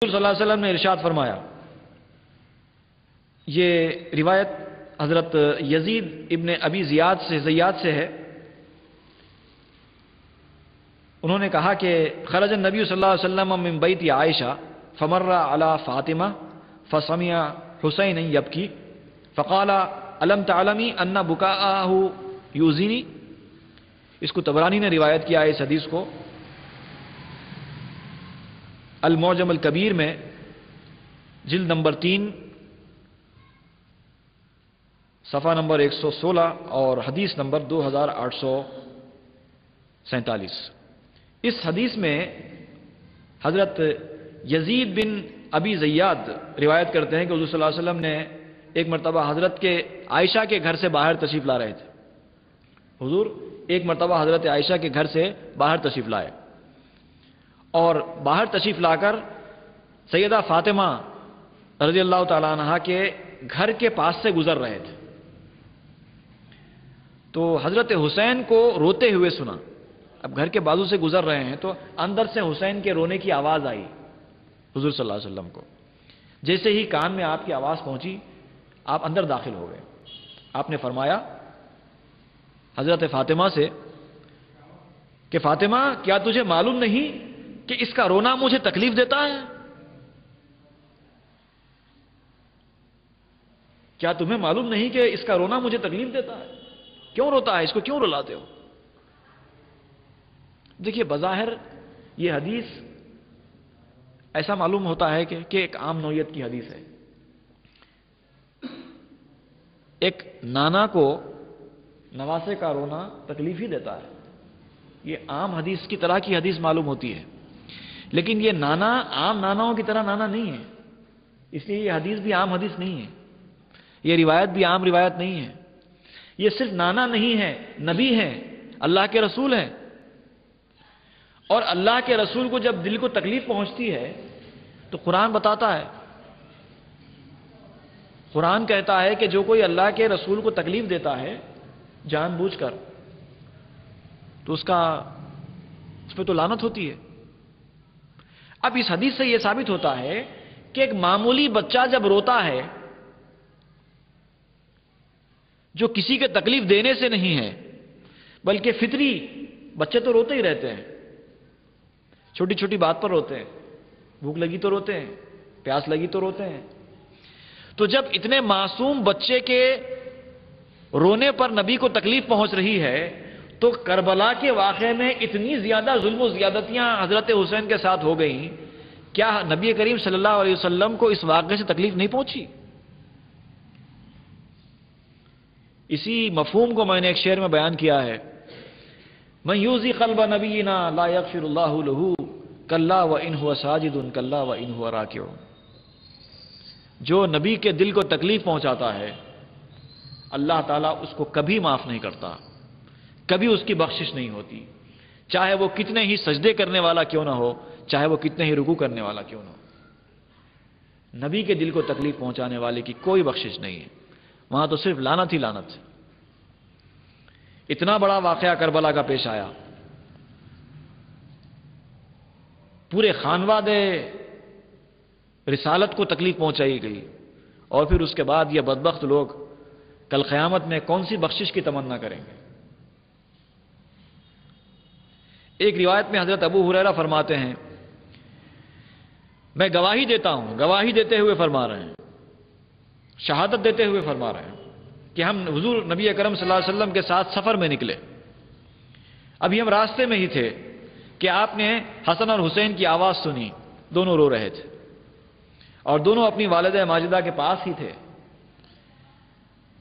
صلی اللہ علیہ وسلم نے ارشاد فرمایا، یہ روایت حضرت یزید ابن ابی زیاد سے ہے۔ انہوں نے کہا کہ خرج النبی صلی اللہ علیہ وسلم من بیت عائشہ فمر علی فاطمہ فسمع حسین یبکی فقال الم تعلمی ان بکاءہ یؤذینی۔ اس کو طبرانی نے روایت کیا ہے اس حدیث کو المعجم الکبیر میں، جلد نمبر 3 صفحہ نمبر 116 اور حدیث نمبر 2847۔ اس حدیث میں حضرت یزید بن ابی زیاد روایت کرتے ہیں کہ حضور صلی اللہ علیہ وسلم نے ایک مرتبہ حضرت کے عائشہ کے گھر سے باہر تشریف لا رہے تھے۔ حضور ایک مرتبہ حضرت عائشہ کے گھر سے باہر تشریف لائے اور باہر تشریف لا کر سیدہ فاطمہ رضی اللہ تعالیٰ عنہا کے گھر کے پاس سے گزر رہے تھے تو حضرت حسین کو روتے ہوئے سنا۔ اب گھر کے بازو سے گزر رہے ہیں تو اندر سے حسین کے رونے کی آواز آئی حضور صلی اللہ علیہ وسلم کو۔ جیسے ہی کان میں آپ کی آواز پہنچی آپ اندر داخل ہو گئے۔ آپ نے فرمایا حضرت فاطمہ سے کہ فاطمہ کیا تجھے معلوم نہیں کہ اس کا رونا مجھے تکلیف دیتا ہے؟ کیا تمہیں معلوم نہیں کہ اس کا رونا مجھے تکلیف دیتا ہے؟ کیوں روتا ہے؟ اس کو کیوں رلاتے ہو؟ دیکھیے بظاہر یہ حدیث ایسا معلوم ہوتا ہے کہ ایک عام نوعیت کی حدیث ہے۔ ایک نانا کو نواسے کا رونا تکلیف ہی دیتا ہے، یہ عام حدیث کی طرح کی حدیث معلوم ہوتی ہے، لیکن یہ نانا عام ناناؤں کی طرح نانا نہیں ہے، اس لیے یہ حدیث بھی عام حدیث نہیں ہے، یہ روایت بھی عام روایت نہیں ہے۔ یہ صرف نانا نہیں ہے، نبی ہے، اللہ کے رسول ہیں، اور اللہ کے رسول کو جب دل کو تکلیف پہنچتی ہے تو قرآن بتاتا ہے، قرآن کہتا ہے کہ جو کوئی اللہ کے رسول کو تکلیف دیتا ہے جان بوجھ کر تو اس پہ تو لعنت ہوتی ہے۔ اب اس حدیث سے یہ ثابت ہوتا ہے کہ ایک معمولی بچہ جب روتا ہے جو کسی کے تکلیف دینے سے نہیں ہے بلکہ فطری، بچے تو روتے ہی رہتے ہیں، چھوٹی چھوٹی بات پر روتے ہیں، بھوک لگی تو روتے ہیں، پیاس لگی تو روتے ہیں، تو جب اتنے معصوم بچے کے رونے پر نبی کو تکلیف پہنچ رہی ہے تو کربلا کے واقعے میں اتنی زیادہ ظلم و زیادتیاں حضرت حسین کے ساتھ ہو گئیں، کیا نبی کریم صلی اللہ علیہ وسلم کو اس واقعے سے تکلیف نہیں پہنچی؟ اسی مفہوم کو میں نے ایک شعر میں بیان کیا ہے، من یوزی قلب نبینا لا یغفر اللہ لہ کلا وان هو ساجد کلا وان هو راکع۔ جو نبی کے دل کو تکلیف پہنچاتا ہے اللہ تعالیٰ اس کو کبھی معاف نہیں کرتا، کبھی اس کی بخشش نہیں ہوتی، چاہے وہ کتنے ہی سجدے کرنے والا کیوں نہ ہو، چاہے وہ کتنے ہی رکوع کرنے والا کیوں نہ ہو، نبی کے دل کو تکلیف پہنچانے والے کی کوئی بخشش نہیں ہے، وہاں تو صرف لعنت ہی لعنت ہے۔ اتنا بڑا واقعہ کربلا کا پیش آیا، پورے خانوادے رسالت کو تکلیف پہنچائی گئی، اور پھر اس کے بعد یہ بدبخت لوگ کل قیامت میں کون سی بخشش کی تمنا کریں گے؟ ایک روایت میں حضرت ابو ہریرہ فرماتے ہیں، میں گواہی دیتا ہوں، گواہی دیتے ہوئے فرما رہے ہیں، شہادت دیتے ہوئے فرما رہے ہیں کہ ہم حضور نبی اکرم صلی اللہ علیہ وسلم کے ساتھ سفر میں نکلے، ابھی ہم راستے میں ہی تھے کہ آپ نے حسن اور حسین کی آواز سنی، دونوں رو رہے تھے اور دونوں اپنی والدہ ماجدہ کے پاس ہی تھے،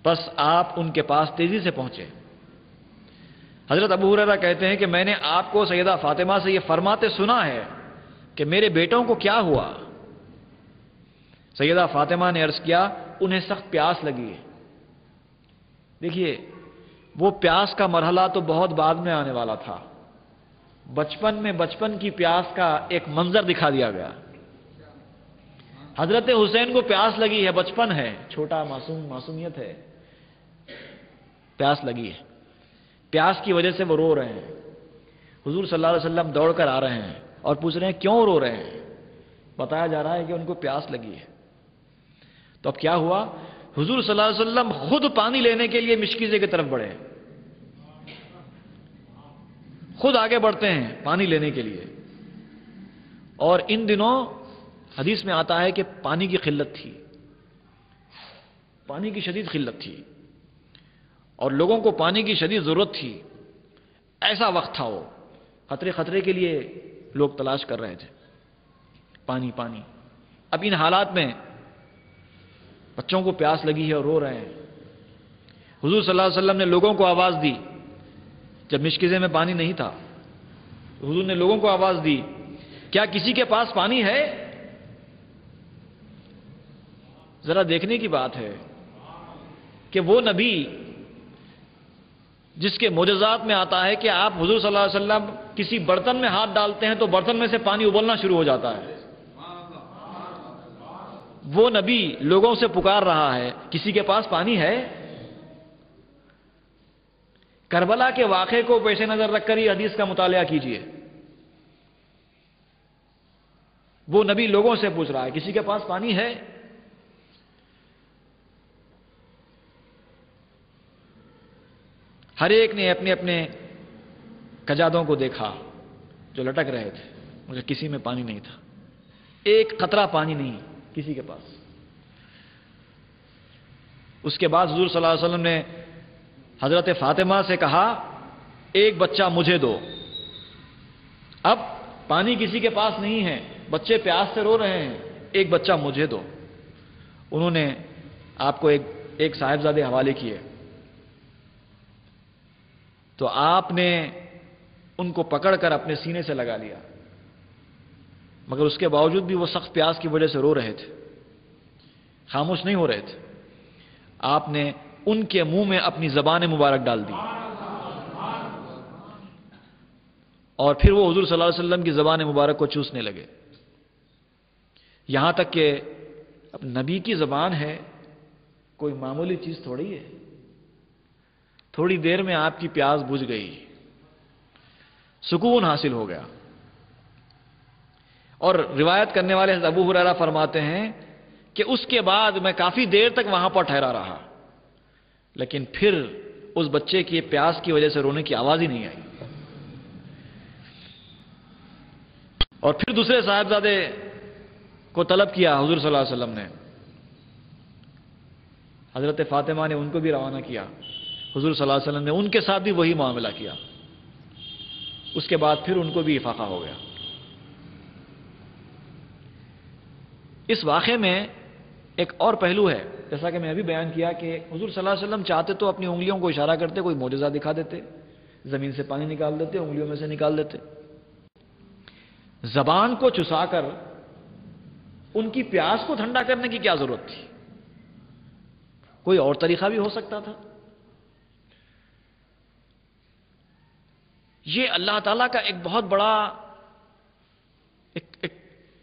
بس آپ ان کے پاس تیزی سے پہنچے۔ حضرت ابو ہریرہ کہتے ہیں کہ میں نے آپ کو سیدہ فاطمہ سے یہ فرماتے سنا ہے کہ میرے بیٹوں کو کیا ہوا؟ سیدہ فاطمہ نے عرض کیا انہیں سخت پیاس لگی ہے۔ دیکھیے وہ پیاس کا مرحلہ تو بہت بعد میں آنے والا تھا، بچپن میں بچپن کی پیاس کا ایک منظر دکھا دیا گیا۔ حضرت حسین کو پیاس لگی ہے، بچپن ہے، چھوٹا معصومیت ہے، پیاس لگی ہے، پیاس کی وجہ سے وہ رو رہے ہیں۔ حضور صلی اللہ علیہ وسلم دوڑ کر آ رہے ہیں اور پوچھ رہے ہیں کیوں رو رہے ہیں؟ بتایا جا رہا ہے کہ ان کو پیاس لگی ہے۔ تو اب کیا ہوا؟ حضور صلی اللہ علیہ وسلم خود پانی لینے کے لیے مشکیزے کی طرف بڑھے، خود آگے بڑھتے ہیں پانی لینے کے لیے۔ اور ان دنوں حدیث میں آتا ہے کہ پانی کی قلت تھی، پانی کی شدید قلت تھی، اور لوگوں کو پانی کی شدید ضرورت تھی۔ ایسا وقت تھا، وہ خطرے کے لیے لوگ تلاش کر رہے تھے پانی پانی۔ اب ان حالات میں بچوں کو پیاس لگی ہے اور رو رہے ہیں۔ حضور صلی اللہ علیہ وسلم نے لوگوں کو آواز دی، جب مشکیزے میں پانی نہیں تھا، حضور نے لوگوں کو آواز دی، کیا کسی کے پاس پانی ہے؟ ذرا دیکھنے کی بات ہے کہ وہ نبی جس کے معجزات میں آتا ہے کہ آپ حضور صلی اللہ علیہ وسلم کسی برتن میں ہاتھ ڈالتے ہیں تو برتن میں سے پانی ابلنا شروع ہو جاتا ہے، وہ نبی لوگوں سے پکار رہا ہے کسی کے پاس پانی ہے؟ کربلا کے واقعے کو پیش نظر رکھ کر یہ حدیث کا مطالعہ کیجئے۔ وہ نبی لوگوں سے پوچھ رہا ہے کسی کے پاس پانی ہے؟ ہر ایک نے اپنے اپنے کجادوں کو دیکھا جو لٹک رہے تھے، مگر کسی میں پانی نہیں تھا، ایک قطرہ پانی نہیں کسی کے پاس۔ اس کے بعد حضور صلی اللہ علیہ وسلم نے حضرت فاطمہ سے کہا، ایک بچہ مجھے دو۔ اب پانی کسی کے پاس نہیں ہے، بچے پیاس سے رو رہے ہیں، ایک بچہ مجھے دو۔ انہوں نے آپ کو ایک صاحبزادے حوالے کیے، تو آپ نے ان کو پکڑ کر اپنے سینے سے لگا لیا، مگر اس کے باوجود بھی وہ سخت پیاس کی وجہ سے رو رہے تھے، خاموش نہیں ہو رہے تھے۔ آپ نے ان کے منہ میں اپنی زبان مبارک ڈال دی، اور پھر وہ حضور صلی اللہ علیہ وسلم کی زبان مبارک کو چوسنے لگے، یہاں تک کہ اب نبی کی زبان ہے، کوئی معمولی چیز تھوڑی ہے۔ تھوڑی دیر میں آپ کی پیاس بجھ گئی، سکون حاصل ہو گیا۔ اور روایت کرنے والے حضرت ابو ہریرہ فرماتے ہیں کہ اس کے بعد میں کافی دیر تک وہاں پر ٹھہرا رہا، لیکن پھر اس بچے کی پیاس کی وجہ سے رونے کی آواز ہی نہیں آئی۔ اور پھر دوسرے صاحبزادے کو طلب کیا حضور صلی اللہ علیہ وسلم نے، حضرت فاطمہ نے ان کو بھی روانہ کیا، حضور صلی اللہ علیہ وسلم نے ان کے ساتھ بھی وہی معاملہ کیا۔ اس کے بعد پھر ان کو بھی افاقہ ہو گیا۔ اس واقعے میں ایک اور پہلو ہے، جیسا کہ میں ابھی بیان کیا کہ حضور صلی اللہ علیہ وسلم چاہتے تو اپنی انگلیوں کو اشارہ کرتے، کوئی معجزہ دکھا دیتے، زمین سے پانی نکال دیتے، انگلیوں میں سے نکال دیتے۔ زبان کو چسا کر ان کی پیاس کو ٹھنڈا کرنے کی کیا ضرورت تھی؟ کوئی اور طریقہ بھی ہو سکتا تھا۔ یہ اللہ تعالیٰ کا ایک بہت بڑا ایک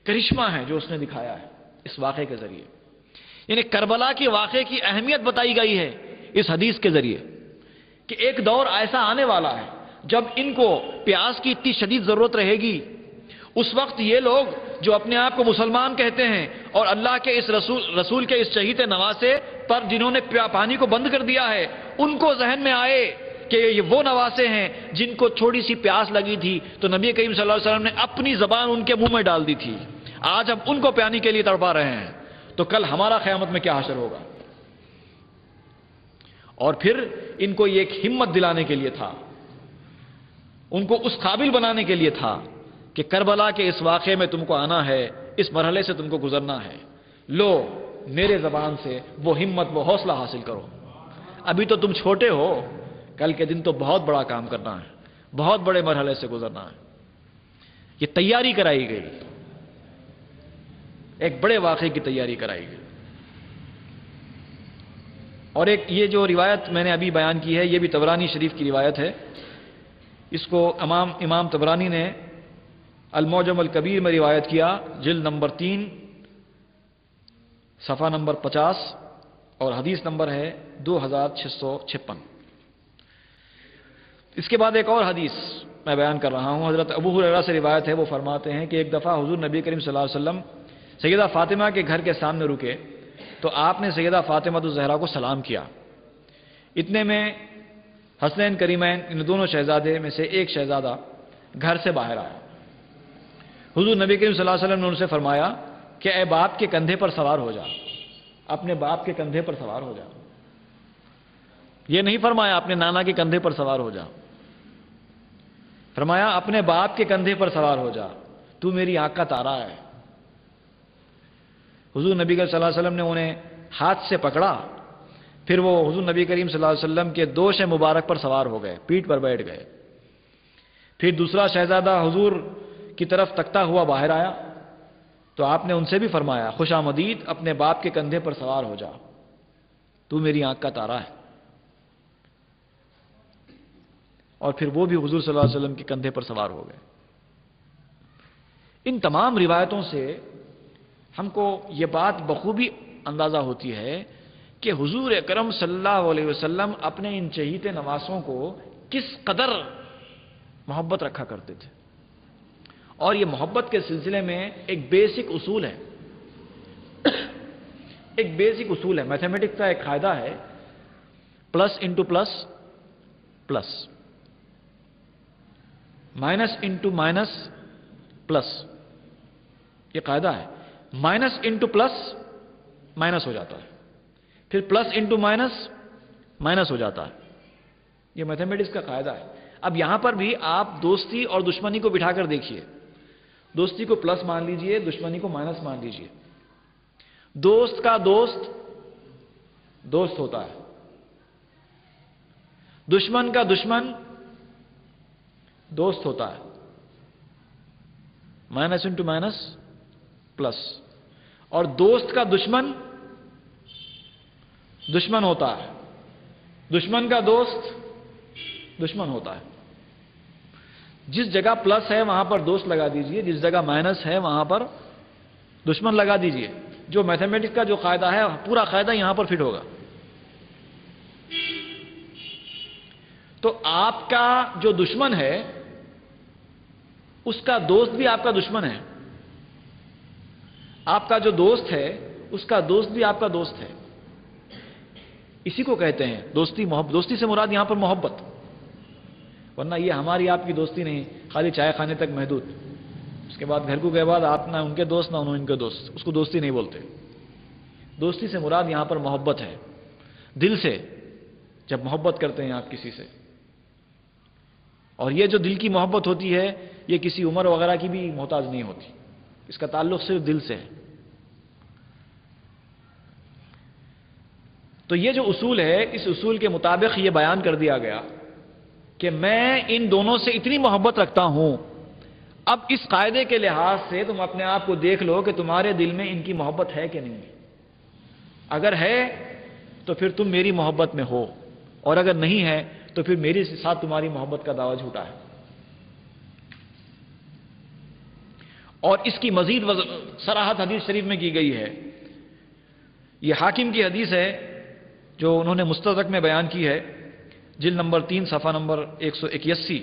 کرشمہ ہے جو اس نے دکھایا ہے اس واقعے کے ذریعے۔ یعنی کربلا کے واقعے کی اہمیت بتائی گئی ہے اس حدیث کے ذریعے کہ ایک دور ایسا آنے والا ہے جب ان کو پیاس کی اتنی شدید ضرورت رہے گی۔ اس وقت یہ لوگ جو اپنے آپ کو مسلمان کہتے ہیں اور اللہ کے اس رسول کے اس شہید نواسے پر جنہوں نے پانی کو بند کر دیا ہے، ان کو ذہن میں آئے کہ یہ وہ نواسے ہیں جن کو تھوڑی سی پیاس لگی تھی تو نبی کریم صلی اللہ علیہ وسلم نے اپنی زبان ان کے منہ میں ڈال دی تھی، آج ہم ان کو پانی کے لیے تڑپا رہے ہیں، تو کل ہمارا قیامت میں کیا حشر ہوگا۔ اور پھر ان کو یہ ایک ہمت دلانے کے لیے تھا، ان کو اس قابل بنانے کے لیے تھا کہ کربلا کے اس واقعے میں تم کو آنا ہے، اس مرحلے سے تم کو گزرنا ہے، لو میرے زبان سے وہ ہمت وہ حوصلہ حاصل کرو، ابھی تو تم چھوٹے ہو، کل کے دن تو بہت بڑا کام کرنا ہے، بہت بڑے مرحلے سے گزرنا ہے۔ یہ تیاری کرائی گئی، ایک بڑے واقعے کی تیاری کرائی گئی۔ اور ایک یہ جو روایت میں نے ابھی بیان کی ہے یہ بھی طبرانی شریف کی روایت ہے، اس کو امام طبرانی نے المعجم الکبیر میں روایت کیا، جلد نمبر 3 صفحہ نمبر 50 اور حدیث نمبر ہے 2656۔ اس کے بعد ایک اور حدیث میں بیان کر رہا ہوں، حضرت ابو ہریرہ سے روایت ہے، وہ فرماتے ہیں کہ ایک دفعہ حضور نبی کریم صلی اللہ علیہ وسلم سیدہ فاطمہ کے گھر کے سامنے رکے تو آپ نے سیدہ فاطمہ الزہرا کو سلام کیا. اتنے میں حسنین کریمین ان دونوں شہزادے میں سے ایک شہزادہ گھر سے باہر آیا. حضور نبی کریم صلی اللہ علیہ وسلم نے ان سے فرمایا کہ اے باپ کے کندھے پر سوار ہو جا، اپنے باپ کے کندھے پر سوار ہو جا. یہ نہیں فرمایا اپنے نانا کے کندھے پر سوار ہو جا، فرمایا اپنے باپ کے کندھے پر سوار ہو جا، تو میری آنکھ کا تارا ہے. حضور نبی کریم صلی اللہ علیہ وسلم نے انہیں ہاتھ سے پکڑا، پھر وہ حضور نبی کریم صلی اللہ علیہ وسلم کے دوش مبارک پر سوار ہو گئے، پیٹھ پر بیٹھ گئے. پھر دوسرا شہزادہ حضور کی طرف تکتا ہوا باہر آیا تو آپ نے ان سے بھی فرمایا خوش آمدید، اپنے باپ کے کندھے پر سوار ہو جا، تو میری آنکھ کا تارا ہے. اور پھر وہ بھی حضور صلی اللہ علیہ وسلم کے کندھے پر سوار ہو گئے. ان تمام روایتوں سے ہم کو یہ بات بخوبی اندازہ ہوتی ہے کہ حضور اکرم صلی اللہ علیہ وسلم اپنے ان چہیتے نواسوں کو کس قدر محبت رکھا کرتے تھے. اور یہ محبت کے سلسلے میں ایک بیسک اصول ہے، ایک بیسک اصول ہے. میتھمیٹکس کا ایک قاعدہ ہے، plus into plus plus, minus into minus plus. یہ قاعدہ ہے. مائنس انٹو پلس مائنس ہو جاتا ہے، پھر پلس انٹو مائنس مائنس ہو جاتا ہے. یہ میتھمیٹکس کا قاعدہ ہے. اب یہاں پر بھی آپ دوستی اور دشمنی کو بٹھا کر دیکھیے. دوستی کو پلس مان لیجئے، دشمنی کو مائنس مان لیجئے. دوست کا دوست دوست ہوتا ہے، دشمن کا دشمن دوست ہوتا ہے. Minus into minus plus. اور دوست کا دشمن دشمن ہوتا ہے، دشمن کا دوست دشمن ہوتا ہے. جس جگہ پلس ہے وہاں پر دوست لگا دیجئے، جس جگہ مائنس ہے وہاں پر دشمن لگا دیجئے. جو میتھمیٹکس کا جو قاعدہ ہے پورا قاعدہ یہاں پر فٹ ہوگا. تو آپ کا جو دشمن ہے اس کا دوست بھی آپ کا دشمن ہے، آپ کا جو دوست ہے اس کا دوست بھی آپ کا دوست ہے. اسی کو کہتے ہیں دوستی. دوستی سے مراد یہاں پر محبت، ورنہ یہ ہماری آپ کی دوستی نہیں خالی چائے کھانے تک محدود. اس کے بعد گھر کو گئے بعد آپ نہ ان کے دوست نہ انہوں ان کے دوست، اس کو دوستی نہیں بولتے. دوستی سے مراد یہاں پر محبت ہے، دل سے جب محبت کرتے ہیں آپ کسی سے. اور یہ جو دل کی محبت ہوتی ہے یہ کسی عمر وغیرہ کی بھی محتاج نہیں ہوتی، اس کا تعلق صرف دل سے ہے. تو یہ جو اصول ہے اس اصول کے مطابق یہ بیان کر دیا گیا کہ میں ان دونوں سے اتنی محبت رکھتا ہوں. اب اس قاعدے کے لحاظ سے تم اپنے آپ کو دیکھ لو کہ تمہارے دل میں ان کی محبت ہے کہ نہیں. اگر ہے تو پھر تم میری محبت میں ہو، اور اگر نہیں ہے تو پھر میرے ساتھ تمہاری محبت کا دعویٰ جھوٹا ہے. اور اس کی مزید صراحت حدیث شریف میں کی گئی ہے. یہ حاکم کی حدیث ہے جو انہوں نے مستدرک میں بیان کی ہے، جلد نمبر 3 صفحہ نمبر 181،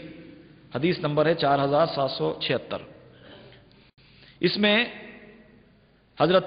حدیث نمبر ہے 4776. اس میں حضرت